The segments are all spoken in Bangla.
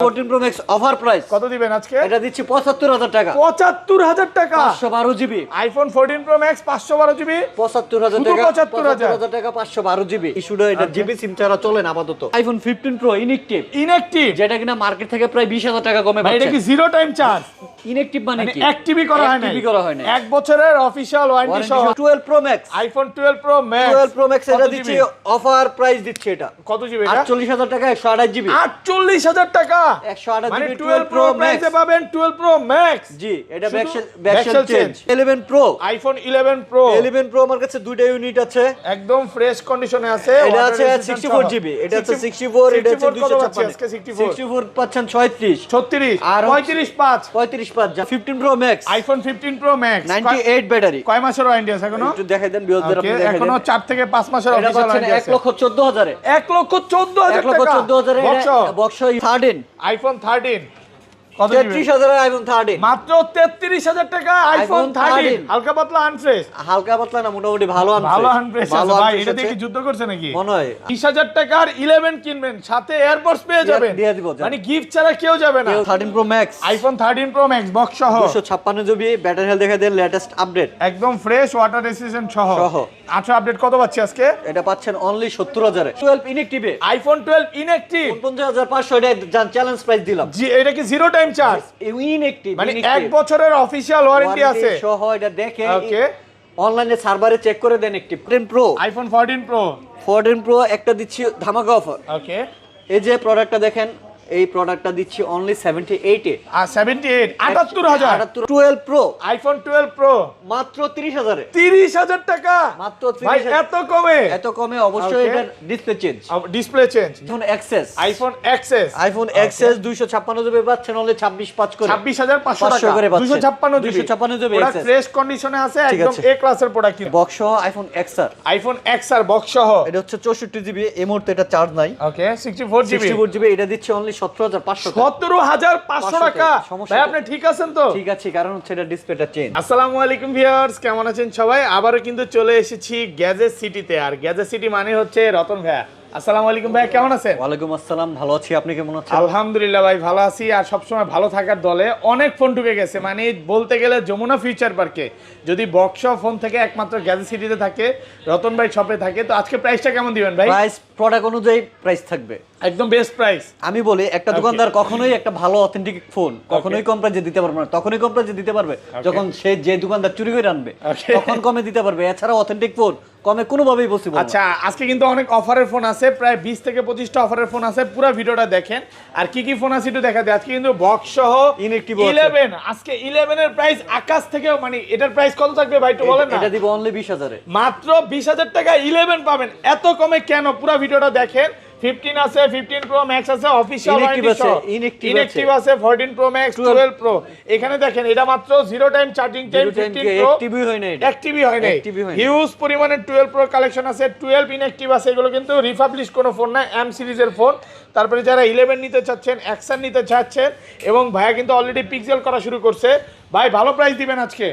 14 Pro Max অফার প্রাইস কত দিবেন আজকে? এটা দিচ্ছি 75000 টাকা। 75000 টাকা 512 GB iPhone 14 Pro Max 512 GB 75000 শুধু টাকা। 75000 টাকা 512 জিবি। ইস্যুটা এটা জিবি সিম ছাড়া চলে না আপাতত। আইফোন 15 Pro ইনঅ্যাক্টিভ ইনঅ্যাক্টিভ যেটা কিনা মার্কেট থেকে প্রায় 20000 টাকা কমে ভাই, এটা পাচ্ছেন। কি জিরো টাইম চার্জ? ইনঅ্যাক্টিভ মানে কি? অ্যাক্টিভই করা হয় না। অ্যাক্টিভই করা হয় না। 1 বছরের অফিশিয়াল ওয়ারেন্টি সহ 12 Pro Max iPhone 12 Pro Max 12 Pro Max এটা কত দিচ্ছি জিবি? অফার প্রাইস দিচ্ছি এটা কত জিবি এটা? 48000 টাকা 128 জিবি। 48000 টাকা 128 মানে জিবি 12 Pro Max এ পাবেন 12 Pro Max জি এটা শুধু back shell change. 11 Pro iPhone 11 Pro 11 Pro আমার কাছে দুইটা ইউনিট আছে। একদম ফ্রেশ কন্ডিশনে আছে। এটা আছে Water resistant 64 সহ। জিবি, এটা আছে 64, এটা আছে 64 কত পাচ্ছি 256। আজকে? 64 64 পাচ্ছেন 36 36 আর 35 5 35 পাঁচ 15 Pro Max iPhone 15 Pro Max 98 battery. কয় মাসের ওয়ারেন্টি আছে এখনো? একটু দেখাই দেন বিয়োজদের আপনি Okay, দেখাই এখনো দেন। 4 থেকে 5 মাসের এটা অফিশিয়াল পাচ্ছেন ওয়ারেন্টি আছে। 1,14,000 এ। 1,14,000 টাকা 1,14,000 এ বক্স বক্স 13 আইফোন 13 কত দিবেন? 33,000 এর আইফোন 13 মাত্র 33000 টাকা আইফোন iPhone 13 13 হালকা পাতলা আনফ্রেশ। হালকা পাতলা না মোটামুটি ভালো আনছে। ভালো আনফ্রেশ ভালো আছে ভাই। unfresh এটা দিয়ে আছে। কি যুদ্ধ করছে নাকি? মনে হয় 20000 টাকার 11 কিনবেন সাথে এয়ারপডস পেয়ে যাবেন। দিয়ে দিব, যান। মানে গিফট ছাড়া কেউ যাবে না। 13 Pro Max iPhone 13 Pro Max box সহ 256 জিবি ব্যাটারি হেলথ দেখাই দেন লেটেস্ট আপডেট। একদম ফ্রেশ ওয়াটার রেসিস্ট্যান্ট সহ। সহ। আচ্ছা আপডেট কত পাচ্ছি আজকে? এটা পাচ্ছেন অনলি 70000 এ। 12 ইনঅ্যাক্টিভে আইফোন 12 ইনঅ্যাক্টিভ 49500 এটা চ্যালেঞ্জ প্রাইস দিলাম। জি এটা কি জিরো টাইম চার্জ? ইনঅ্যাক্টিভ মানে 1 বছরের অফিশিয়াল ওয়ারেন্টি আছে সহ এটা দেখে ওকে। অনলাইনে সার্ভারে চেক করে দেন। একটি 10 Pro আইফোন 14 Pro 14 Pro একটা দিচ্ছি ধামাকা অফার। ওকে এই যে প্রোডাক্টটা দেখেন, এই প্রোডাক্টটা দিচ্ছি অনলি 78 এ। আর 78 78000 12 Pro আইফোন 12 Pro মাত্র 30000 এ। 30000 টাকা মাত্র ভাই 30000 এত কমে? এত কমে অবশ্যই Okay. এটা ডিসপ্লে চেঞ্জ। ডিসপ্লে চেঞ্জ এখন access iPhone XS iPhone XS 256 GB পাচ্ছেন অনলি 26.5 করে। 26500 500 টাকা করে পাচ্ছেন। 256 জিবি 256 জিবি ওটা access। ফ্রেশ কন্ডিশনে আছে ঠিক একদম আছে। এ ক্লাসের প্রোডাক্ট কিন্তু box iPhone XR iPhone XR box সহ এটা হচ্ছে 64 জিবি। এই মুহূর্তে এটা চার্জ নাই। ওকে 64 জিবি 64 জিবি এটা দিচ্ছে অনলি 17500 টাকা। 17500 টাকা সমস্যা ভাই নেই। আপনি ঠিক আছেন তো? ঠিক আছে, কারণ হচ্ছে এটা ডিসপ্লেটা চেঞ্জ। আসসালামু আলাইকুম ভিউয়ার্স, কেমন আছেন সবাই? আবারো কিন্তু চলে এসেছি গ্যাজেট সিটিতে। আর গ্যাজেট সিটি মানে হচ্ছে রতন ভাইয়া। আসসালামু আলাইকুম ভাইয়া, কেমন আছেন? ওয়ালাইকুম আসসালাম, ভালো আছি। আপনি কেমন আছেন? আলহামদুলিল্লাহ ভাই ভালো আছি। আর সবসময় ভালো থাকার দলে অনেক ফোন ঢুকে গেছে, মানে বলতে গেলে যমুনা ফিউচার পার্কে যদি বক্স ফোন থেকে একমাত্র গ্যাজেট সিটিতে থাকে, রতন ভাই শপে থাকে। তো আজকে প্রাইসটা কেমন দিবেন ভাই? প্রাইস প্রোডাক্ট অনুযায়ী প্রাইস থাকবে, একদম বেস্ট প্রাইস। আমি বলি একটা দোকানদার কখনোই একটা ভালো অথেন্টিক ফোন কখনোই কম প্রাইসে দিতে পারবে না। তখনই কম প্রাইসে দিতে পারবে যখন সে যে দোকানদার চুরি করে আনবে, Okay. তখন কমে দিতে পারবে। এছাড়া অথেন্টিক ফোন কমে কোনোভাবেই পসিবল না। আচ্ছা আজকে কিন্তু অনেক অফারের ফোন আছে, প্রায় 20 থেকে 25টা অফারের ফোন আছে। পুরো ভিডিওটা দেখেন। আর কি কি ফোন আছে একটু দেখা যায়। আজকে কিন্তু বক্স সহ Inactive 11 আজকে 11 এর প্রাইস আকাশ থেকে, মানে এটার প্রাইস কত থাকবে ভাই একটু বলেন না? এটা দিব অনলি 20000 এ। মাত্র 20000 টাকা 11 পাবেন। এত কমে কেন? পুরো ভিডিওটা দেখেন। 15 আছে, 15 Pro Max আছে, অফিশিয়াল Inactive আছে, ইনঅ্যাক্টিভ আছে, 14 Pro Max, 12 Pro। এখানে দেখেন এটা মাত্র zero time charging time. 15 Pro অ্যাক্টিভই হয় না, এটা অ্যাক্টিভই হয় না। Active-ই হয় না। হিউজ পরিমাণে 12 Pro কালেকশন আছে, 12 ইনঅ্যাক্টিভ আছে। এগুলো কিন্তু রিপাবলিশ কোনো ফোন না, এম সিরিজের ফোন। তারপরে যারা 11 নিতে চাচ্ছেন, অ্যাকশন নিতে চাচ্ছেন, এবং ভাইয়া কিন্তু অলরেডি পিক্সেল করা শুরু করছে। ভাই ভালো প্রাইস দিবেন আজকে।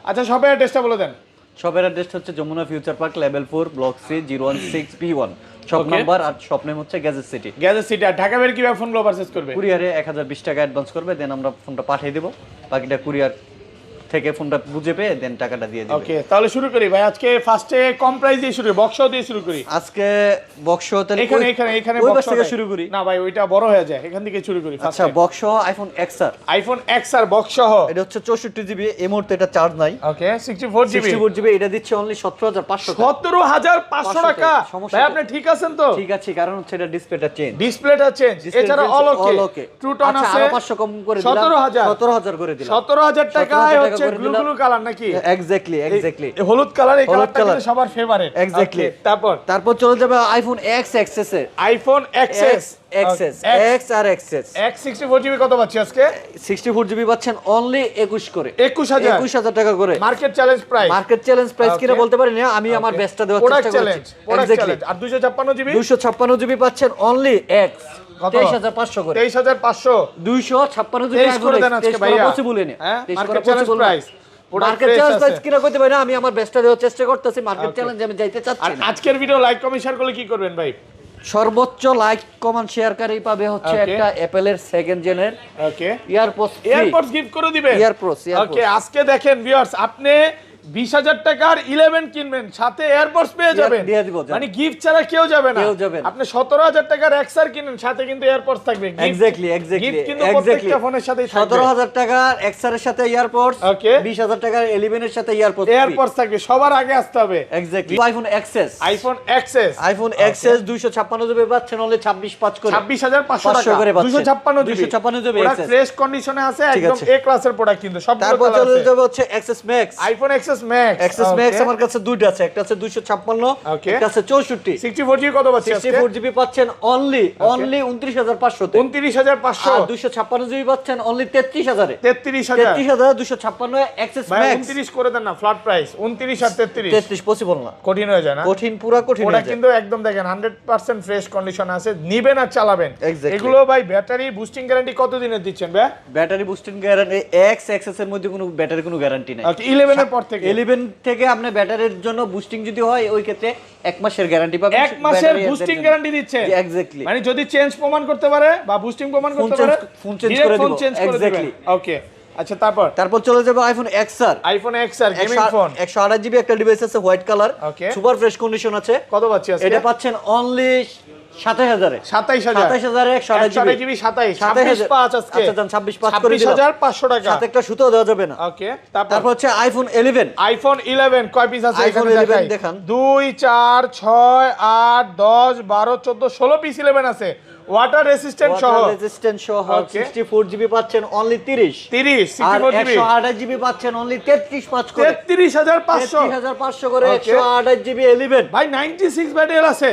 আচ্ছা সবাই অ্যাড্রেসটা বলে দেন। শপের অ্যাড্রেস হচ্ছে Jamuna future park level 4 block C 016B1 shop Okay. Number. আর শপ নেম হচ্ছে গ্যাজেট সিটি। Gadget city. আর ঢাকা বের কিভাবে ফোনগুলো পারচেজ করবে? কুরিয়ারে 1020 টাকা অ্যাডভান্স করবে, দেন আমরা ফোনটা পাঠিয়ে দেব। বাকিটা কুরিয়ার থেকে ফোনটা বুঝে পেয়ে দেন টাকাটা দিয়ে দিবে। ওকে তাহলে শুরু করি ভাই। আজকে ফার্স্টে কম প্রাইস দিয়ে শুরু করি, বক্স দিয়ে শুরু করি। আজকে বক্স তাহলে এখানে এখানে এখানে ওই box পাশ থেকে দেয়। শুরু করি। না ভাই ওইটা বড় হয়ে যায়, এখান থেকে শুরু করি। আচ্ছা box iPhone XR iPhone XR box সহ এটা হচ্ছে 64 জিবি। এই মুহূর্তে এটা চার্জ নাই। ওকে 64 জিবি 64 জিবি এটা দিচ্ছে অনলি 17500 টাকা। 17500 টাকা। সমস্যা ভাই নেই। আপনি ঠিক আছেন তো? ঠিক আছে, কারণ হচ্ছে এটা ডিসপ্লেটা চেঞ্জ। ডিসপ্লেটা চেঞ্জ, এছাড়া অল ওকে। ট্রুটন আচ্ছা আছে আরো 500 কম করে দিলাম। 17000 17000 করে দিলাম। 17000 টাকায় 17,000 হচ্ছে করে ব্লু দিলাম। ব্লু কালার নাকি? এক্স্যাক্টলি এই হলুদ কালার, এই হলুদ কালারটা কালার। কিন্তু সবার ফেভারিট। Exactly. তারপর চলে যাবে আইফোন এক্স এক্সএস এর। আইফোন এক্সএস এক্সএস এক্স আর এক্সএস এক্স 64 জিবি কত পাচ্ছি আজকে? 64 জিবি পাচ্ছেন অনলি 21 করে। 21000 টাকা করে। Market challenge price. Market challenge price Okay. কিনা বলতে পারি না, আমি আমার বেস্টটা দেওয়ার প্রোডাক্ট চেষ্টা চ্যালেঞ্জ, করছি। Product exactly. চ্যালেঞ্জ। আর 256 জিবি 256 জিবি পাচ্ছেন অনলি এক্স কত? 23500 করে। 23500 256 জিবি 23 করে দেন আজকে ভাইয়া। পসিবল নেই। হ্যাঁ market challenge price. Market challenge price কিনা কইতে পারি না, আমি আমার বেস্টটা দেওয়ার চেষ্টা করতেছি। মার্কেট চ্যালেঞ্জ আমি যাইতে আর চাচ্ছি না। আজকের ভিডিও লাইক কমেন্ট শেয়ার করলে কি করবেন ভাই? সর্বোচ্চ লাইক কমেন্ট শেয়ারকারী পাবে হচ্ছে Okay. একটা অ্যাপেলের সেকেন্ড জেনের ওকে এয়ারপোর্টস গিফট করে দিবে এয়ারপোর্টস ওকে আজকে দেখেন ভিউয়ার্স আপনি 20,000 টাকার 11 কিনবেন সাথে এয়ারপোর্টস পেয়ে যাবেন দিয়ে দিব, জান। মানে গিফট ছাড়া কেউ যাবে না কেউ যাবে না। আপনি 17,000 টাকার এক্সার কিনেন সাথে কিন্তু এয়ারপোর্টস থাকবে এক্স্যাক্টলি গিফট কিন্তু প্রত্যেকটা ফোনের সাথেই থাকবে 17,000 টাকার এক্সারের সাথে এয়ারপোর্টস Okay. 20,000 টাকার 11 এর সাথে এয়ারপোর্টস এয়ারপোর্টস থাকবে সবার আগে আসতে হবে exactly iPhone XS iPhone XS iPhone XS 256 GB পাচ্ছেন অনলি 26 করে 26,500 টাকা করে পাচ্ছেন। 256 জিবি 256 জিবি ওটা XS ফ্রেশ কন্ডিশনে আছে ঠিক একদম আছে। এ ক্লাসের প্রোডাক্ট কিন্তু সব তারপর চলে যাবে হচ্ছে XS max iPhone XS max XS max আমার কাছে দুইটা আছে একটা আছে 256 Okay. একটা আছে 64 64 জিবি কত পাচ্ছি আজকে 64 জিবি পাচ্ছেন অনলি 29,500 তে 29,500 আর 256 জিবি পাচ্ছেন অনলি 33,000 এ 33,000 33,256 এক্সএস ভাই ম্যাক্স 29 করে দেন না ফ্ল্যাট প্রাইস 29 আর 33 33 পসিবল না কঠিন হয়ে যায় না কঠিন পুরা কঠিন ওটা হয়ে যায়। কিন্তু একদম দেখেন 100% ফ্রেশ কন্ডিশন আছে নিবেন আর চালাবেন Exactly. এগুলো ভাই ব্যাটারি বুস্টিং গ্যারান্টি কত দিনের দিচ্ছেন ভাই ব্যাটারি বুস্টিং গ্যারান্টি এক্সএস এর মধ্যে কোনো ব্যাটারি কোনো গ্যারান্টি নাই ওকে 11 এর পর থেকে 11 থেকে আপনি ব্যাটারির জন্য বুস্টিং যদি হয় ওই ক্ষেত্রে 1 মাসের গ্যারান্টি পাবেন এক মাসের বুস্টিং গ্যারান্টি দিচ্ছে এক্স্যাক্টলি মানে যদি চেঞ্জ প্রমাণ করতে পারে বা বুস্টিং প্রমাণ ফোন করতে পারে ফোন চেঞ্জ করে দিব চেঞ্জ করে দিবেন এক্স্যাক্টলি ওকে আচ্ছা তারপর চলে যাবে আইফোন এক্সআর আইফোন এক্স আর গেমিং ফোন 128 জিবি একটা ডিভাইস আছে white colour Okay. Super fresh condition আছে কত পাচ্ছি আজকে এটা পাচ্ছেন অনলি 27,000 এ 27,000 27,000 এ 128 জিবি 27 27,000 26,500 আজকে আচ্ছা জান 26,500 করে দিলাম 26,500 টাকা সাথে একটা সুতো দেওয়া যাবে না ওকে তারপর হচ্ছে আইফোন 11 আইফোন 11 কয় পিস আছে iPhone এখানে 11 দেখাই দেখান। 2 4 6 8 10 12 14 16 পিস 11 আছে ওয়াটার রেসিস্ট্যান্ট সহ ওয়াটার রেজিস্ট্যান্ট সহ Okay. 64 জিবি পাচ্ছেন অনলি 30 30 আর 64 জিবি 128 জিবি পাচ্ছেন অনলি 33,500 করে 33,500 33,500 করে Okay. 128 জিবি 11 ভাই 96 ব্যাটারি আছে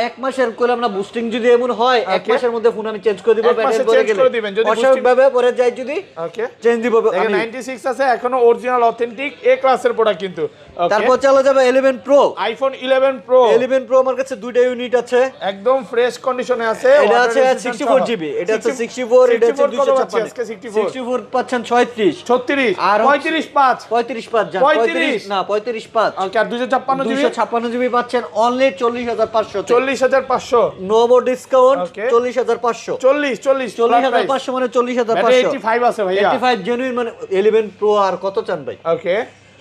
1 মাসের করে আমরা বুস্টিং যদি এমন হয় 1 Okay. মাসের মধ্যে ফোন আমি চেঞ্জ করে দিব এক মাসে ব্যাটারি পরে change গেলে করে দিবেন, যদি অস্বাভাবিক ভাবে পরে যায় যদি ওকে চেঞ্জ দিব দেখেন আমি 96 আছে এখনো অরিজিনাল অথেন্টিক এ ক্লাসের প্রোডাক্ট কিন্তু তারপর চলে যাবে 11 প্রো আইফোন 11 প্রো 11 প্রো আমার কাছে দুইটা ইউনিট আছে একদম ফ্রেশ কন্ডিশনে আছে এটা water আছে resistant 64 সহ। জিবি এটা আছে 64 এটা আছে 64 কত পাচ্ছি আজকে 256 64 64 পাচ্ছেন 36 36 আর 35 5 35 পাঁচ জান 35 না 35 পাঁচ ওকে আর 256 জিবি 256 জিবি পাচ্ছেন only 40,500 40,500 no more discount Okay. 40,500 40 40,500 মানে 40,500 85 আছে ভাইয়া 85 জেনুইন মানে 11 প্রো আর কত চান ভাই ওকে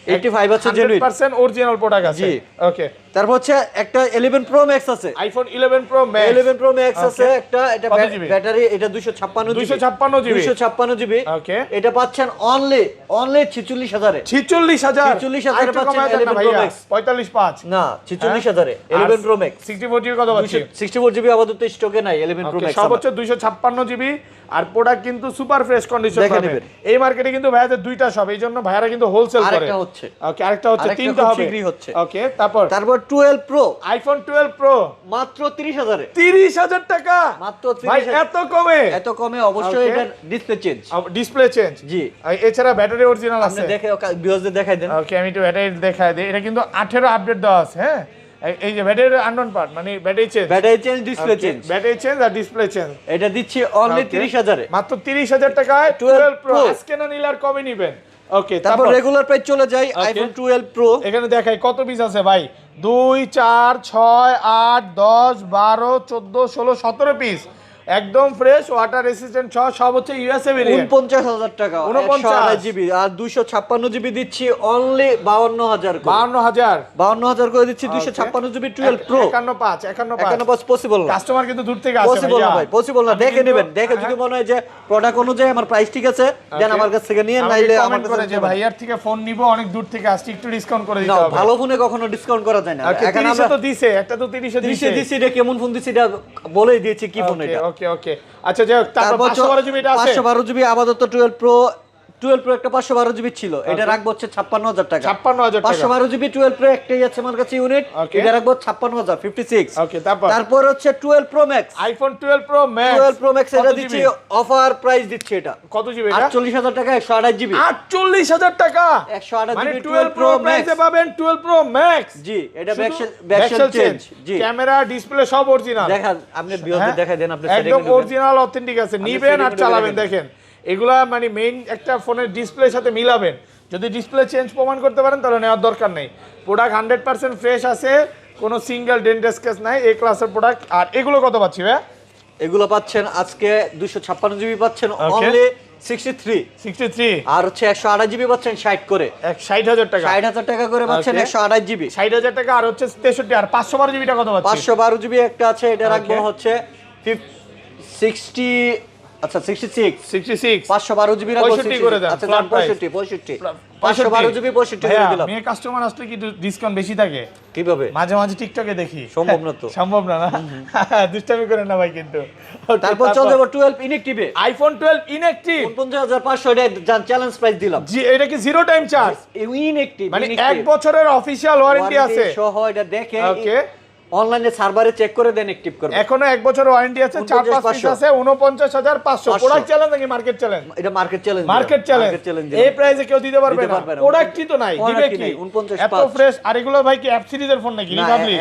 85 আছে জেনুইন 100% অরিজিনাল প্রোডাক্ট আছে জি। ওকে তারপর হচ্ছে একটা 11 প্রো ম্যাক্স আছে iPhone 11 pro max 11 pro max আছে Okay. একটা এটা কত জিবি? ব্যাটারি এটা 256 জিবি 256 জিবি 256 জিবি Okay. এটা পাচ্ছেন অনলি 46,000 এ 46,000 46,000 পাচ্ছেন 11 Pro Max 45 5 না 46,000 এ 11 প্রো ম্যাক্স 64 জিবি কত পাচ্ছি 64 জিবি আপাতত স্টকে নাই 11 প্রো Okay, ম্যাক্স সর্বোচ্চ 256 জিবি আর প্রোডাক্ট কিন্তু সুপার ফ্রেশ কন্ডিশন দেখে পাবেন নেবেন। এই মার্কেটে কিন্তু ভাইয়াদের দুইটা শপ এই জন্য ভাইয়ারা কিন্তু হোলসেল করে আরেকটা হচ্ছে ওকে আরেকটা হচ্ছে আরেকটা তিনটা খুব হবে শীঘ্রই হচ্ছে। ওকে তারপর 12 প্রো আইফোন 12 প্রো মাত্র 30,000 এ 30,000 টাকা মাত্র ভাই 30,000 এত কমে এত কমে অবশ্যই Okay. এটার ডিসপ্লে চেঞ্জ ডিসপ্লে চেঞ্জ জি এছাড়া ব্যাটারি অরিজিনাল আপনি আছে দেখে ভিউয়ারদের দেখাই দেন ওকে আমি একটু ব্যাটারি দেখাই দিই এটা কিন্তু 18 আপডেট দেওয়া আছে হ্যাঁ এই যে ব্যাটারি আননোন পার্ট মানে battery change battery change display change battery change আর ডিসপ্লে চেঞ্জ এটা দিচ্ছি অনলি 30,000 এ মাত্র 30,000 টাকায় 12 12 প্রো Pro। আজকে না নিলে আর কমে নিবেন ওকে তারপর রেগুলার প্রাইস চলে যাই আইফোন 12 প্রো এখানে দেখাই কত পিস আছে ভাই 2 4 6 8 10 12 14 16 17 পিস একদম ফ্রেশ ওয়াটার রেসিস্ট্যান্ট সব হচ্ছে ইউএসএ ভেরিয়েন্ট 49,000 টাকা 49 জিবি আর 256 জিবি দিচ্ছি অনলি 52,000 করে 52,000 52,000 করে দিচ্ছি 256 জিবি 12 প্রো 51 পসিবল না কাস্টমার কিন্তু দূর থেকে আসে পসিবল না ভাই পসিবল না আমি দেখে কিন্তু- নেবেন দেখে যদি মনে হয় যে প্রোডাক্ট অনুযায়ী আমার প্রাইস ঠিক আছে দেন আমার কাছ থেকে নিয়ে নাইলে আমার করে কাছে যে ভাইয়ার থেকে ফোন নিব অনেক দূর থেকে আসছে একটু ডিসকাউন্ট করে না দিতে হবে ভালো ফোনে কখনো ডিসকাউন্ট করা যায় না ওকে এখন 30 আমরা তো দিছে একটা তো 30 এ 30 দিছে দিছি এটা কেমন ফোন দিছি এটা বলেই দিয়েছি কি ফোন এটা ওকে ওকে আচ্ছা যাই হোক তারপর 512 জিবি এটা আছে 512 জিবি আপাতত 12 প্রো একটা 512 জিবি ছিল এটা রাখবো হচ্ছে 56,000 টাকা 56,000 টাকা 512 জিবি 12 প্রো একটাই আছে আমার কাছে ইউনিট Okay. এটা রাখবো 56,000 56 ওকে তারপর তারপর হচ্ছে 12 pro max iPhone 12 pro max 12 pro max এটা দিচ্ছি অফার প্রাইস দিচ্ছি এটা কত জিবি এটা 48,000 টাকা 128 জিবি 48,000 টাকা 128 মানে জিবি 12 প্রো ম্যাক্সে পাবেন 12 প্রো ম্যাক্স জি এটা back shell change G camera display সব অরিজিনাল দেখা আপনি ভিউয়ারদের দেখাই দেন আপনি একদম সেটিং অরিজিনাল অথেন্টিক আছে নিবেন আর setting চালাবেন করে দেখেন এগুলা মানে মেইন একটা ফোনের ডিসপ্লের সাথে মিলাবেন যদি ডিসপ্লে চেঞ্জ প্রমাণ করতে পারেন তাহলে নেওয়ার দরকার নেই প্রোডাক্ট 100% ফ্রেশ আছে কোনো সিঙ্গেল ডেন্ট স্ক্র্যাচ নাই, এ ক্লাসের প্রোডাক্ট। আর এগুলো কত পাচ্ছি ভাই? এগুলো পাচ্ছেন আজকে 256 জিবি পাচ্ছেন Okay. অনলি 63, 63 আর হচ্ছে 128 জিবি পাচ্ছেন 60 করে, 60,000 টাকা, 60,000 টাকা করে পাচ্ছেন Okay. 128 জিবি। 60,000 টাকা। আর হচ্ছে 63, আর 512 জিবিটা কত পাচ্ছি? 512 জিবি একটা আছে, এটা রাখবো Okay. হচ্ছে 60, আচ্ছা 66, 66 512 জিবি রাখবো 65 করে দেন, আচ্ছা flat price। 65 512 জিবি 65 করে দিলাম। মেয়ে কাস্টমার আসলে কি ডিসকাউন্ট বেশি থাকে? কিভাবে? মাঝে মাঝে টিকটকে দেখি। সম্ভব না তো। সম্ভব না, না দুষ্টামি করেন না ভাই কিন্তু। Okay, তারপর চলে যাব 12 ইনএক্টিভে, আইফোন 12 ইনঅ্যাক্টিভ। 49500, এটা চ্যালেঞ্জ প্রাইস দিলাম। জি, এটা কি জিরো টাইম চার্জ? ইনএক্টিভ মানে 1 বছরের অফিশিয়াল ওয়ারেন্টি আছে সহ, এটা দেখে ওকে। অনলাইনে সার্ভারে চেক করে দেন অ্যাক্টিভ করবে। এখনো 1 বছরের ওয়ারেন্টি আছে, 4-5 পিস আছে, 49,500। প্রোডাক্ট চ্যালেঞ্জ নাকি মার্কেট চ্যালেঞ্জ? এটা মার্কেট চ্যালেঞ্জ, মার্কেট চ্যালেঞ্জ। এই প্রাইসে কেউ দিতে পারবে না, প্রোডাক্টই তো নাই, দিবে কি? 49,500 এত ফ্রেশ। আর এগুলো ভাই কি অ্যাপ সিরিজের ফোন নাকি? রিপাবলিক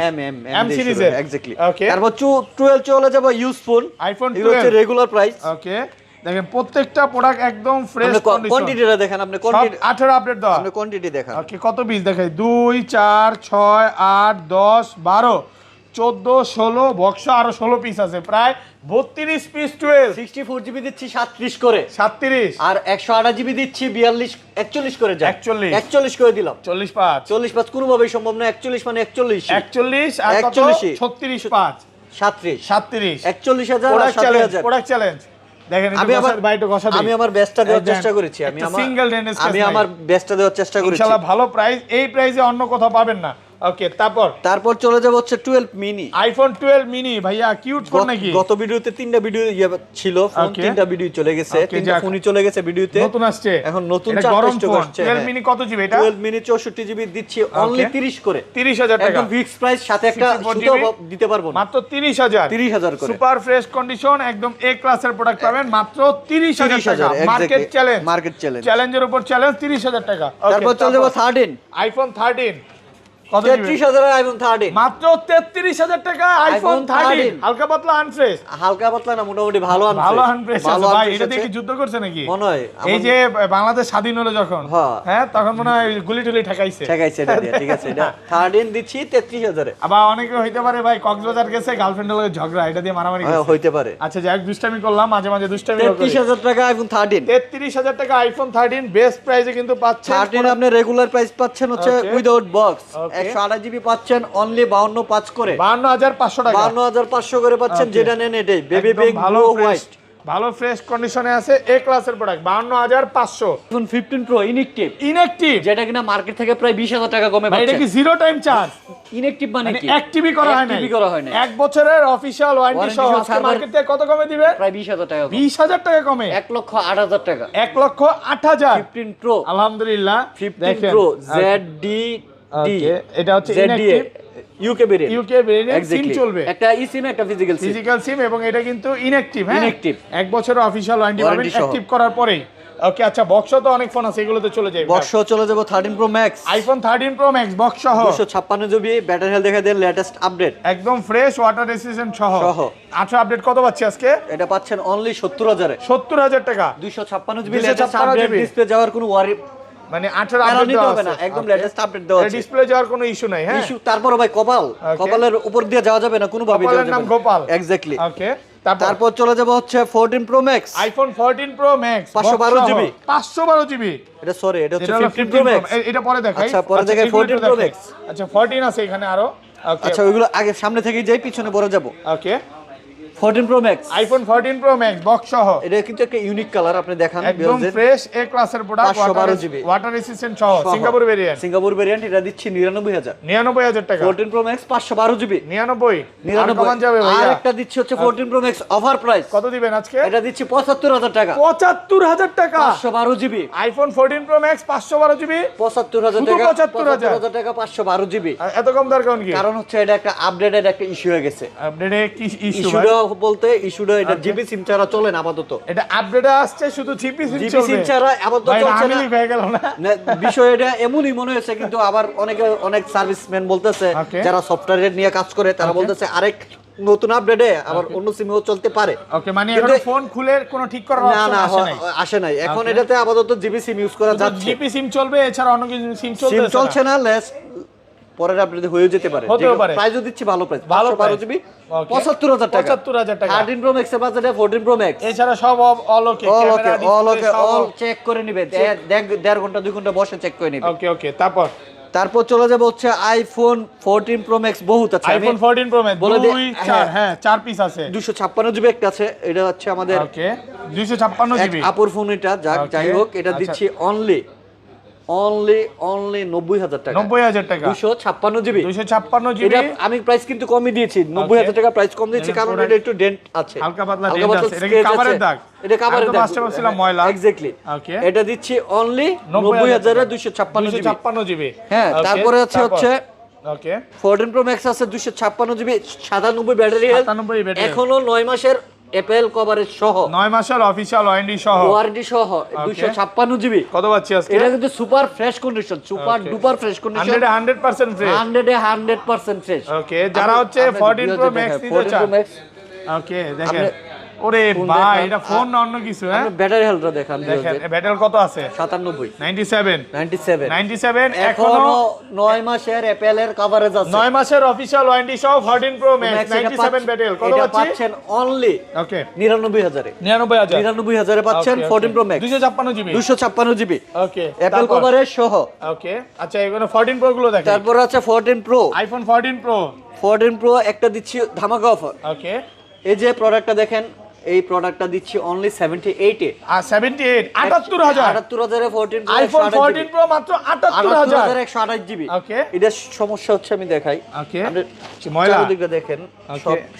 এম সিরিজের, এক্স্যাক্টলি। ওকে। তারপর 12 চলে যাব ইউজফুল, আইফোন এগুলো হচ্ছে 12 রেগুলার প্রাইস। ওকে। দেখেন প্রত্যেকটা প্রোডাক্ট একদম ফ্রেশ কন্ডিশন। কোয়ান্টিটিটা দেখেন, আপনি কোয়ান্টিটি 18 আপডেট দাও, আপনি কোয়ান্টিটি দেখান। ওকে। কত পিস দেখাই? 2 4 6 8 10 12 14 16 বক্স, আরো 16 পিস আছে, প্রায় 32 পিস 12। 64 জিবি দিচ্ছি 37 করে, 37 আর 128 জিবি দিচ্ছি 42 41 করে যায়, 41 করে দিলাম। 45 45 কোনোভাবেই সম্ভব না, 41 মানে 41, 41 আর কত? 41 36 5 37 37 41,000 আর প্রোডাক্ট চ্যালেঞ্জ, 7,000। Product challenge. দেখেন আমি আমার বাইটো ঘষা দিই। আমি আমার বেস্টটা দেওয়ার দেখেন, চেষ্টা করেছি, আমি একটা আমার সিঙ্গেল ডেন্ট স্ক্র্যাচ আমি নাই। আমার বেস্টটা দেওয়ার চেষ্টা করেছি। ইনশাআল্লাহ ভালো প্রাইস, এই প্রাইসে অন্য কোথাও পাবেন না। ওকে। তারপর চলে যাব হচ্ছে 12 মিনি, আইফোন 12 মিনি। ভাইয়া কিউট ফোন নাকি? গত ভিডিওতে 3টা ভিডিও ছিল, ফোন Okay. 3টা ভিডিও চলে গেছে, Okay, 3টা যাক। ফোনই চলে গেছে ভিডিওতে, নতুন আসছে, এখন নতুন এটা 4টা গরম স্টক ফোন। আসছে। 12 মিনি কত জিবি এটা? 12 মিনি 64 জিবি দিচ্ছি অনলি 30 করে, 30,000 টাকা, একদম ফিক্স প্রাইস, সাথে একটা 64 সুতো GB দিতে পারবো না, মাত্র 30,000। 30,000 করে। সুপার ফ্রেশ কন্ডিশন, একদম এ ক্লাসের প্রোডাক্ট পাবেন মাত্র 30,000 টাকা। 30,000 মার্কেট চ্যালেঞ্জ, মার্কেট চ্যালেঞ্জ, চ্যালেঞ্জের উপর চ্যালেঞ্জ, 30,000 টাকা। Okay, তারপর চলে যাব 13, আইফোন 13 কত জিবি? 33,000 আইফোন 13, মাত্র 33,000 টাকা আইফোন 13, হালকা পাতলা আনফ্রেশ। হালকা পাতলা না, মোটামুটি ভালো ভালো আনফ্রেশ আছে ভাই। এটা দিয়ে কি যুদ্ধ করছে নাকি? মনে হয় এই যে বাংলাদেশ স্বাধীন হলো যখন, হ্যাঁ তখন মনে হয় গুলি টুলি ঠেকাইছে। এটা দিয়ে, ঠিক আছে। এটা 13 দিচ্ছি 33,000 এ। আবার অনেকে হইতে পারে ভাই কক্সবাজার গেছে, গার্লফ্রেন্ডের লগে ঝগড়া, এটা দিয়ে মারামারি হ্যাঁ, করছে। হইতে পারে। আচ্ছা যাই হোক, দুষ্টামি করলাম, মাঝে মাঝে দুষ্টামি করি। 33,000 টাকা আইফোন 13, 33,000 টাকা আইফোন 13 বেস্ট প্রাইসে কিন্তু পাচ্ছেন। 13 আপনি রেগুলার প্রাইস পাচ্ছেন হচ্ছে Okay. Without box, Okay. 128 GB পাচ্ছেন অনলি 52,500 করে, 52,500 টাকা, 52,500 করে পাচ্ছেন। Okay. যেটা নেন এটাই বেবি একদম পিঙ্ক ভালো ব্লু ফ্রেশ, হোয়াইট। ভালো ফ্রেশ কন্ডিশনে আছে, এ ক্লাসের product. 52,500 iPhone 15 pro inactive, inactive. যেটা কিনা মার্কেট থেকে প্রায় 20,000 টাকা কমে ভাই এটা পাচ্ছেন। কি জিরো টাইম চার্জ? ইনঅ্যাক্টিভ মানে কি? অ্যাক্টিভই করা হয় না, Active করা হয় না, 1 বছরের অফিশিয়াল ওয়ারেন্টি Warranty সহ। সহ আজকে server- মার্কেট থেকে কত কমে দিবে? প্রায় 20,000 টাকা কম, 20,000 টাকা কমে, 1,08,000 টাকা। 1,08,000। 15 প্রো, আলহামদুলিল্লাহ 15 প্রো ZDD, ওকে, এটা হচ্ছে ZDA inactive UK variant, UK variant, SIM Exactly. চলবে, একটা ই সিম, একটা ফিজিক্যাল সিম। ফিজিক্যাল সিম, এবং এটা কিন্তু ইনঅ্যাক্টিভ। হ্যাঁ, Inactive। 1 বছরের অফিশিয়াল ওয়ারেন্টি পাবেন Warranty সহ। অ্যাক্টিভ করার পরেই। ওকে। আচ্ছা বক্স তো অনেক ফোন আছে, এগুলোতে চলে যাই। বক্স চলে যাব 13 pro max, iPhone 13 pro max box সহ, 256 জিবি ব্যাটারি হেলথ দেখা দেন, লেটেস্ট আপডেট একদম ফ্রেশ, ওয়াটার রেসিস্ট্যান্ট সহ। সহ। 18 আপডেট কত পাচ্ছি আজকে? এটা পাচ্ছেন অনলি 70,000 এ, 70,000 টাকা। 256 GB 256 latest update, GB display যাওয়ার কোনো ওয়ারি মানে 18 কারণ আপডেট নিতে দেওয়া হবে না, আছে, একদম লেটেস্ট আপডেট দেওয়া আছে। ডিসপ্লে যাওয়ার কোনো ইস্যু নাই। হ্যাঁ, ইস্যু তারপরে ভাই কপালের উপর দিয়ে যাওয়া যাবে না, কোনো ভাবে যাওয়া কপালের যাবে নাম না। গোপাল। এক্স্যাক্টলি। ওকে। তারপর চলে যাব হচ্ছে 14 pro max, iPhone 14 pro max 512 GB, 512 GB. এটা সরি, এটা হচ্ছে এটা হলো 15 প্রো ম্যাক্স। এটা পরে দেখাই। আচ্ছা, পরে দেখাই এগুলো 14 একটু Pro দেখাই। Max। আচ্ছা 14 আছে এখানে আরো। ওকে। আচ্ছা, ওইগুলো আগে সামনে থেকেই যাই, পিছনে পরে যাব। ওকে। 14 pro max, iPhone 14 pro max box সহ, এটা কিন্তু একটা ইউনিক কালার, আপনি দেখান। একদম ফ্রেশ, এ ক্লাসের প্রোডাক্ট, 512 GB, ওয়াটার রেসিস্ট্যান্ট সহ, সিঙ্গাপুর ভেরিয়েন্ট। সিঙ্গাপুর ভেরিয়েন্ট, এটা দিচ্ছি 99,000, 99,000 টাকা। 14 প্রো ম্যাক্স 512 জিবি, 99 আর কমান যাবে ভাইয়া? আর একটা দিচ্ছি হচ্ছে 14 প্রো ম্যাক্স অফার প্রাইস, কত দিবেন আজকে? এটা দিচ্ছি 75,000 টাকা, 75,000 টাকা। 512 GB, iPhone 14 pro max 512 GB, 75,000 শুধু টাকা, 75,000 টাকা, 512 জিবি। এত কম দর কারণ কি? কারণ হচ্ছে এটা একটা আপডেটেড একটা ইস্যু হয়ে গেছে। আপডেটে কি ইস্যু? ইস্যুটা বলতে ইস্যুটা এটা জিবি সিম ছাড়া চলে না আপাতত, এটা আপডেটে আসছে, শুধু জিপি সিম জিবি চলবে। সিম ছাড়া আপাতত ভাই চলছে না। আমিলি হয়ে গেল না। না, বিষয় এটা এমনই মনে হয়েছে, কিন্তু আবার অনেক সার্ভিসম্যান বলতেছে, Okay. যারা সফটওয়্যার নিয়ে কাজ করে, তারা Okay. বলতেছে আরেক নতুন আপডেটে আবার অন্য সিমেও চলতে পারে। ওকে, মানে কিন্তু- এখন ফোন খুলে কোনো ঠিক করার না অপশন না, আসে নাই। আসে নাই। এখন Okay. এটাতে আপাতত জিবি সিম ইউজ করা যাচ্ছে, জিপি সিম চলবে, এছাড়া অন্য কিছু সিম সিম চলছে না। পরের আপডেট হয়ে যেতে পারে। হতেও পারে। প্রাইসও দিচ্ছি ভালো প্রাইস, ভালো 512 জিবি 75000 টাকা। 75000 টাকা। 13 প্রো ম্যাক্স এর বাজেটে 14 প্রো ম্যাক্স এছাড়া সব all okay, camera display all check করে নিবে, 1.5 ঘন্টা 2 ঘন্টা বসে চেক করে নিবে। ওকে ওকে। তারপর চলে যাবে হচ্ছে আইফোন 14 প্রো ম্যাক্স, বহুত আছে। আইফোন 14 প্রো ম্যাক্স বলে 2 4 হ্যাঁ 4 পিস আছে। 256 জিবি একটা আছে, এটা হচ্ছে আমাদের ওকে 256 জিবি আপুর ফোন, এটা যাই হোক এটা দিচ্ছি অনলি 90000 টাকা। 90000 টাকা 256 জিবি। 256 জিবি। এটা আমি প্রাইস কিন্তু কমই দিয়েছি, 90000 টাকা প্রাইস কম দিয়েছি কারণ এটা একটু ডেন্ট আছে, হালকা পাতলা ডেন্ট আছে। এটা কি কভারের দাগ? এটা কভারের দাগ, মাস্টার ছিল ময়লা। এক্স্যাক্টলি। ওকে এটা দিচ্ছি অনলি 90000 256 জিবি। হ্যাঁ, তারপরে হচ্ছে ওকে 14 প্রো ম্যাক্স আছে 256 জিবি, 97 ব্যাটারি হেলথ, 97 ব্যাটারি, এখনো 9 মাসের অ্যাপল কভারেজ সহ, 9 মাসের অফিশিয়াল ওয়ারেন্টি সহ 256 জিবি। কত পাচ্ছি আজকে? এটা কিন্তু super fresh condition, super duper fresh condition, 100% fresh, 100% fresh. Okay যারা হচ্ছে 14 প্রো ম্যাক্স নিতে চান, ওকে দেখেন ওরে ভাই এটা ফোন না অন্য কিছু। হ্যাঁ ব্যাটারি হেলথটা দেখেন, ব্যাটারি কত আছে? 97 97 এখনো 9 মাসের অ্যাপল এর কভারেজ আছে, 9 মাসের অফিশিয়াল ওয়ারেন্টি সহ 14 প্রো ম্যাক্স 97 ব্যাটারি। কত পাচ্ছেন? অনলি ওকে 99000 এ, 99000 এ পাচ্ছেন 14 প্রো ম্যাক্স 256 জিবি, 256 জিবি ওকে অ্যাপল কভারেজ সহ। ওকে আচ্ছা এখানে 14 প্রো গুলো দেখেন। তারপর আছে 14 প্রো, আইফোন 14 প্রো একটা দিচ্ছি ধামাকা অফার। ওকে এই যে প্রোডাক্টটা দেখেন, এই প্রোডাক্টটা দিচ্ছি অনলি 78 এ, আর 78 78000 এ 14 প্রো, আইফোন 14 প্রো মাত্র 78000 128 জিবি। ওকে এটা সমস্যা হচ্ছে আমি দেখাই, ওকে আপনি ময়লা দিকটা দেখেন,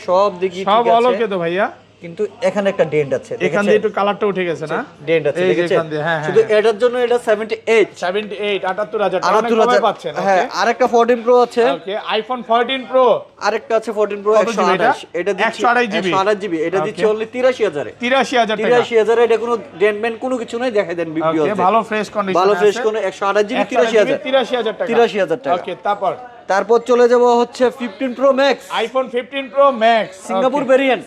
সব দিকই সব ঠিক আছে, ওকে তো ভাইয়া, কিন্তু এখানে একটা ডেন্ট আছে, এখান দিয়ে একটু কালারটা উঠে গেছে না, ডেন্ট আছে এই যে দেখেছেন? এখান দিয়ে, হ্যাঁ শুধু এটার জন্য এটা 78 78000 টাকা কমে পাচ্ছেন। হ্যাঁ, আরেকটা 14 প্রো আছে, ওকে আইফোন 14 প্রো আরেকটা আছে 14 প্রো 128, এটা দিচ্ছি 128 জিবি, এটা দিচ্ছি অনলি 83000 এ, 83000 টাকা, 83000 এ। এটা কোনো ডেন্টমেন্ট কোনো কিছু নাই, দেখাই দেন ভিডিও, ওকে ভালো ফ্রেশ কন্ডিশন, ভালো ফ্রেশ কোন 128 জিবি 83000 টাকা, 83000 টাকা। ওকে তারপর চলে যাব হচ্ছে 15 pro max, iPhone 15 pro max Singapore variant,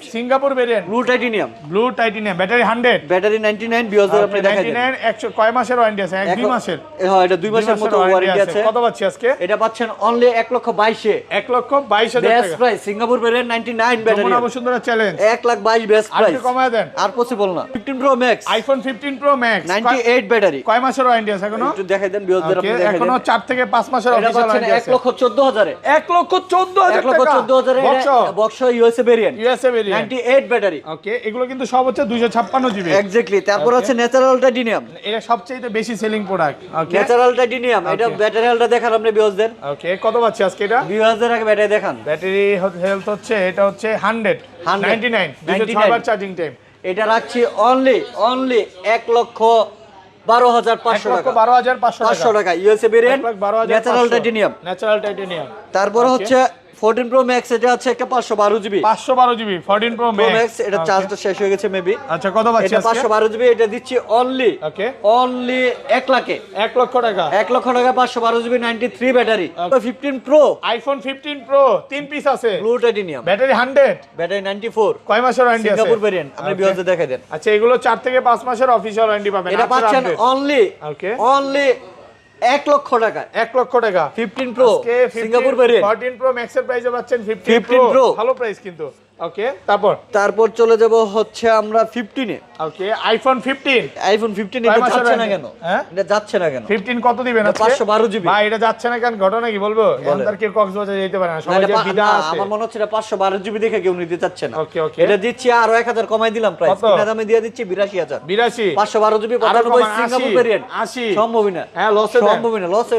blue titanium battery 100, battery 99 বিওজার আপনি দেখাই দেন। 100 কয় মাসের ওয়ারেন্টি আছে? 2 মাসের। হ্যাঁ, এটা 2 মাসের মতো ওয়ারেন্টি আছে। কত পাচ্ছি আজকে? এটা পাচ্ছেন অনলি 1,22,000 এ, 1,22,000 বেস্ট টাকা, price, Singapore variant 99 battery, Jamuna Bashundhara challenge 1,22,000 best আর প্রাইস, একটু কমায় দেন, আর পসিবল না। 15 pro max, iPhone 15 pro max 98 battery, কয় মাসের ওয়ারেন্টি আছে এখনো? একটু দেখাই দেন বিওজার আপনি দেখাই দেন। এখনো 4 থেকে 5 মাসের এটা অফিশিয়াল পাচ্ছেন ওয়ারেন্টি আছে। 1,14,000 এ, 1,14,000 টাকা, 1,14,000 এ, বক্স ইউএসএ ভেরিয়েন্ট, 98 ব্যাটারি। ওকে এগুলো কিন্তু সব হচ্ছে 256 জিবি এক্স্যাক্টলি। তারপর আছে ন্যাচারাল টাইটানিয়াম, এটা সবচেয়ে বেশি সেলিং প্রোডাক্ট। ওকে ন্যাচারাল টাইটানিয়াম, এটা ব্যাটারি হেলথটা দেখান আপনি বিওজদের। ওকে কত পাচ্ছি আজকে এটা? বিওজদের আগে ব্যাটারি দেখান। ব্যাটারি হেলথ হচ্ছে এটা হচ্ছে 199 206 বার চার্জিং টাইম। এটা রাখছি অনলি 1,12,500 টাকা, 1,12,500 টাকা ইউএসএ ভেরিয়েন্ট, 1,12,500 ন্যাচারাল টাইটানিয়াম। তারপর হচ্ছে 14 প্রো ম্যাক্স, এটা আছে একটা 512 জিবি, 14 প্রো ম্যাক্স, এটা চার্জটা শেষ হয়ে গেছে মেবি। আচ্ছা কত পাচ্ছি এটা আজকে? 512 জিবি, এটা দিচ্ছি অনলি ওকে 1 লাখে, 1 লক্ষ টাকা, 1 লক্ষ টাকা 512 GB 93 battery. 15 pro, iPhone 15 pro 3 piece আছে, ব্লু টাইটানিয়াম, ব্যাটারি 100, ব্যাটারি 94, কয় মাসের ওয়ারেন্টি আছে? সিঙ্গাপুর ভেরিয়েন্ট, আপনি বিওজে দেখাই দেন। আচ্ছা এগুলো 4 থেকে 5 মাসের অফিশিয়াল ওয়ারেন্টি পাবেন। এটা পাচ্ছেন অনলি ওকে 1 লক্ষ টাকা, 1 লক্ষ টাকা 15 pro Singapore variant. 14 pro max এর প্রাইসে পাচ্ছেন 15 প্রো, ভালো প্রাইস কিন্তু। ওকে তারপর চলে যাব হচ্ছে আমরা 15 এ। ওকে আইফোন 15 এটা যাচ্ছে না কেন? হ্যাঁ এটা যাচ্ছে না কেন? 15 কত দিবেন আজকে? 512 জিবি। ভাই এটা যাচ্ছে না কেন, ঘটনা কি বলবো? এন্দার কি কক্সবাজার যেতে পারে না, সবাই যে বিদা আছে। আমার মনে হচ্ছে এটা 512 জিবি দেখে কেউ নিতে চাচ্ছে না। ওকে এটা দিচ্ছি আরো 1000 কমাই দিলাম প্রাইস, কিনা দামে দিয়ে দিচ্ছি 82000। 512 জিবি 95 সিঙ্গাপুর ভেরিয়েন্ট 80 সম্ভবই না। হ্যাঁ লসে সম্ভবই না, লস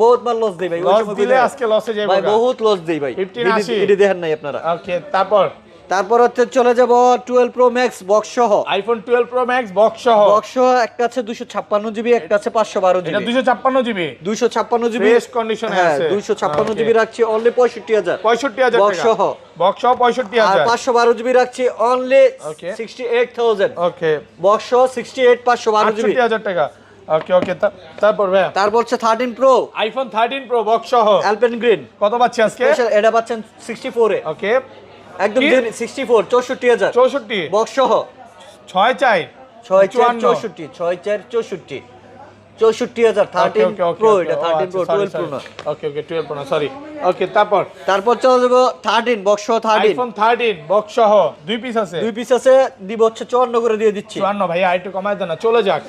বহুত বার লস দেই ভাই, লস দিলে আজকে লসে যাবে ভাই, বহুত লস দেই ভাই। 1580 এটা দেখেন নাই আপনারা। ওকে তারপর হচ্ছে চলে যাব 12 প্রো ম্যাক্স বক্স সহ, আইফোন 12 প্রো ম্যাক্স বক্স সহ। একটা আছে 256 জিবি, একটা আছে 512 জিবি। এটা 256 জিবি, 256 জিবি ফ্রেশ কন্ডিশনে আছে। 256 জিবি রাখছি অনলি 65000, 65000 বক্স টাকা, সহ, বক্স সহ 65000। আর 512 জিবি রাখছি অনলি 68000। ওকে বক্স সহ 68 512 জিবি 68000 টাকা। ওকে তারপর হচ্ছে 13 প্রো, আইফোন 13 প্রো বক্স সহ অ্যালপেন গ্রিন। কত পাচ্ছি আজকে? এটা পাচ্ছেন 64 এ। ওকে একদম 64 64000, 64 বক্স সহ 64 64 64 64 64। 64,000 13 প্রো, এটা 13 প্রো 12 প্রো না। ওকে ওকে 12 প্রো না, সরি। ওকে, তারপর চলে যাবো 13 বক্স সহ 13 আইফোন 13 বক্স সহ 2 পিস আছে। 2 পিস আছে, দিব হচ্ছে 54 করে দিয়ে দিচ্ছি। 54 ভাই, আর একটু কমায় দেন না, চলে যাক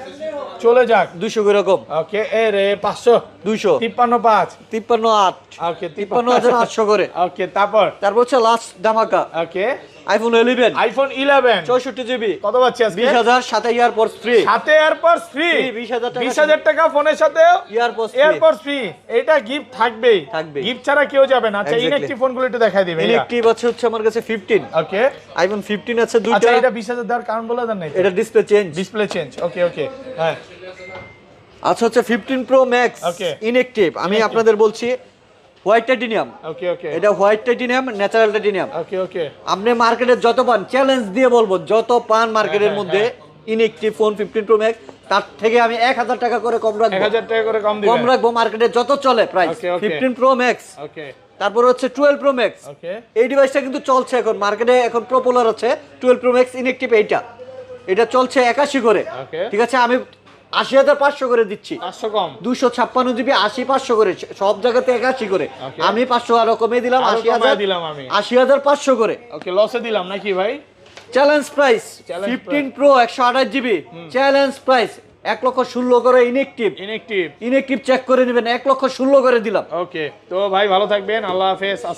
200 করে কম। ওকে, এ রে 500 200 53.5 53,800 ওকে 53,800 করে। ওকে, তারপর হচ্ছে লাস্ট ধামাকা ওকে আইফোন 11 আইফোন 11 64 জিবি কত পাচ্ছি আজকে? 20,000 সাথে ইয়ারপডস ফ্রি। সাথে এয়ারপডস ফ্রি, 20,000 টাকা 20,000 টাকা ফোনের সাথে এয়ারপডস ফ্রি। এটা গিফট থাকবেই, গিফট ছাড়া কেউ যাবে না। আচ্ছা, ইনঅ্যাকটিভ ফোনগুলো একটু দেখাই দিবেন। ইনঅ্যাকটিভ হচ্ছে আমার কাছে 15। ওকে, আইফোন 15 আছে দুইটা। আচ্ছা, এটা 20,000 দেওয়ার কারণ বলে দেন না। এটা ডিসপ্লে চেঞ্জ। ওকে ওকে, হ্যাঁ। আচ্ছা, হচ্ছে 15 প্রো ম্যাক্স Okay. ইনঅ্যাকটিভ। আমি আপনাদের বলছি হোয়াইট টাইটেনিয়াম। ওকে ওকে এটা হোয়াইট টাইটেনিয়াম, ন্যাচারাল টাইটেনিয়াম। ওকে ওকে আপনি মার্কেটে যত পান, চ্যালেঞ্জ দিয়ে বলবো, যত পান মার্কেটের মধ্যে ইনঅ্যাকটিভ ফোন 15 প্রো ম্যাক্স, তার থেকে আমি 1,000 টাকা করে কম রাখবো। 1,000 টাকা করে কম দিবেন। কম রাখবো মার্কেটে যত চলে price. Okay, okay. 15 pro max. Okay তারপর হচ্ছে 12 প্রো ম্যাক্স। ওকে এই ডিভাইসটা কিন্তু চলছে এখন মার্কেটে, এখন পপুলার আছে 12 প্রো ম্যাক্স ইনঅ্যাকটিভ। এটা চলছে 81 করে। Okay. ঠিক আছে, আমি 80,500 করে দিচ্ছি। 500 কম। 256 জিবি 80,500 করে, সব জায়গাতে 81 করে। Okay. আমি 500 আরো কমে দিলাম, আরো 80,000 কমায় দিলাম আমি। 80,500 করে। ওকে, লসে দিলাম নাকি ভাই? Challenge price Challenge 15 pro 128 GB challenge price 1,16,00,000 করে ইনঅ্যাকটিভ। ইনঅ্যাকটিভ চেক করে নেবেন, 1,16,00,000 করে দিলাম। ওকে, তো ভাই ভালো থাকবেন, আল্লাহ হাফেজ।